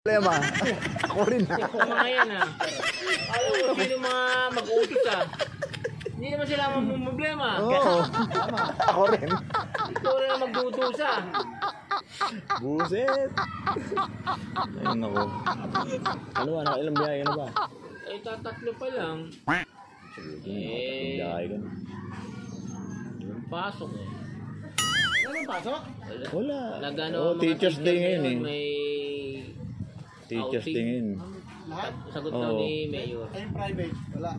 problema. Ako rin ha. Ako mga yan ha. Alam mo sino mga mag-uutos ha. Hindi naman sila problema. Oo. Ako rin. Ikaw rin ang mag-uutusa. Buset. Ayun ako. Ano ba? Ilang biyahe na ba? Eh, tatatlo pa lang. Sige, biyahe ka na. Yung pasok eh. Anong pasok? Wala. Nagano Oh, mga Teachers Day ngayon eh. May Teachers outing. Day ngayon. Lahat? Sagot daw Oo. ni Mayor. Ay, private. Wala.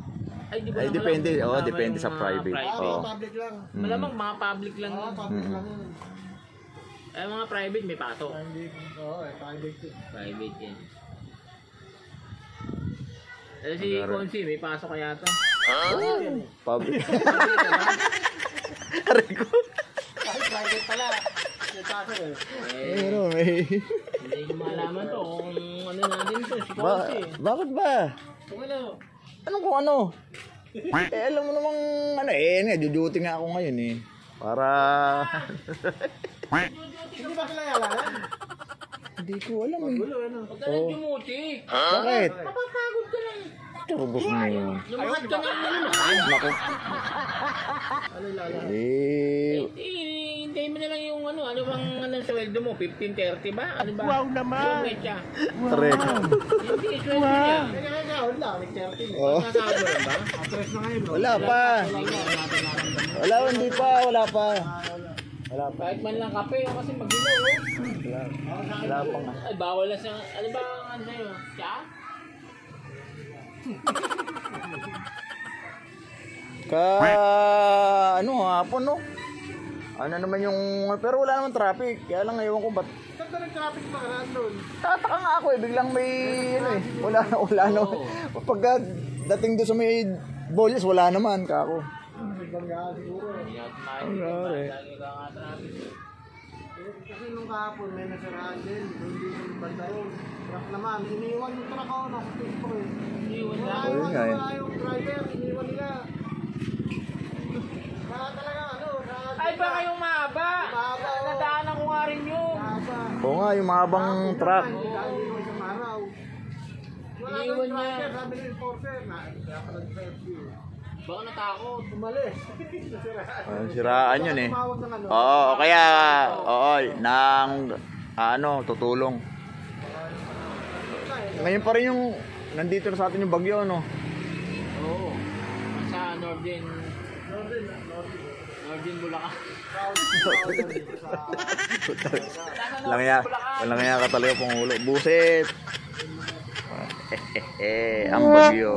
Ay, di ba Ay, naman depende. alam kung Oo, tama depende yung sa mga private. Oo. Public lang. Malamang mga public lang. Oo, public lang yun. Eh, mga private may pasok. Oo, private yun. Private yan. Eh, si Magara. Consi, may pasok kaya to. Public. Aray ko. Ay, private pala. May pasok eh. Eh, Pero may... hindi ko malaman to kung ano natin to, si Ba Consi. bakit ba? Kung ano, Anong kung ano? Alam mo namang ano duty nga ako ngayon eh. Para... Hindi ba kinayalanan? Hindi ko alam eh. Gulo, ano? huwag ka lang dumuti. Bakit? Mapapagod ka lang. Turbos mo yun. Lumakad ka na ano naman. Naku. Ano ilala? Eh... Hintayin mo na lang yung ano bang ano sweldo mo? 15-30 ba? Ano ba? Wow naman! Yung mecha. Correct. Hindi, sweldo niya. Kaya nga, wala. May 13. Oh. Nasasabo lang ba? Atras na ngayon, bro. Wala pa. Wala, hindi pa. Wala pa. Wala pa. Kahit man lang kape, kasi mag-ilaw. Wala pa nga. Ay, bawal na sa... Ano ba ang ano sa'yo? Siya? Ano hapon no? Ano naman yung... Pero wala naman traffic. Kaya lang ewan ko ba't... Saan ka nag-traffic pa karaan doon? Tataka nga ako eh. Biglang may... Ano eh. Wala naman. Pagka dating doon sa may Bolyas, wala naman. Kako. Ibang nga siguro. Hindi natin makikita. Grabe. Lagi ka nga traffic. Kasi nung kahapon may nasiraan din. Doon din sa banda yun. Truck naman. Iniwan yung truck ako. Nasa Facebook eh. Iwan Wala lang. Ayun nga eh. wala yung driver. Iniwan nila. Kaya talaga ano. Ay, baka yung mahaba. Mahaba, oh. Nadaanan ko nga rin yun. Mahaba. Oo nga, yung mahabang truck. Dahil iniwan sa maraw. Wala Iniwan yung niya. driver. Sabi ng enforcer na. Kaya pa nag-drive yun. Baka natakot. Umalis. Nasiraan. Siraan yun eh. Tumawag ng ano. Oo, kaya... Oo, nang... Ano, tutulong. Ngayon pa rin yung... Nandito na sa atin yung bagyo, no? Oo. Sa Northern Bulacan. Walang nga ka talaga pong ulo. Buset! Ang bagyo.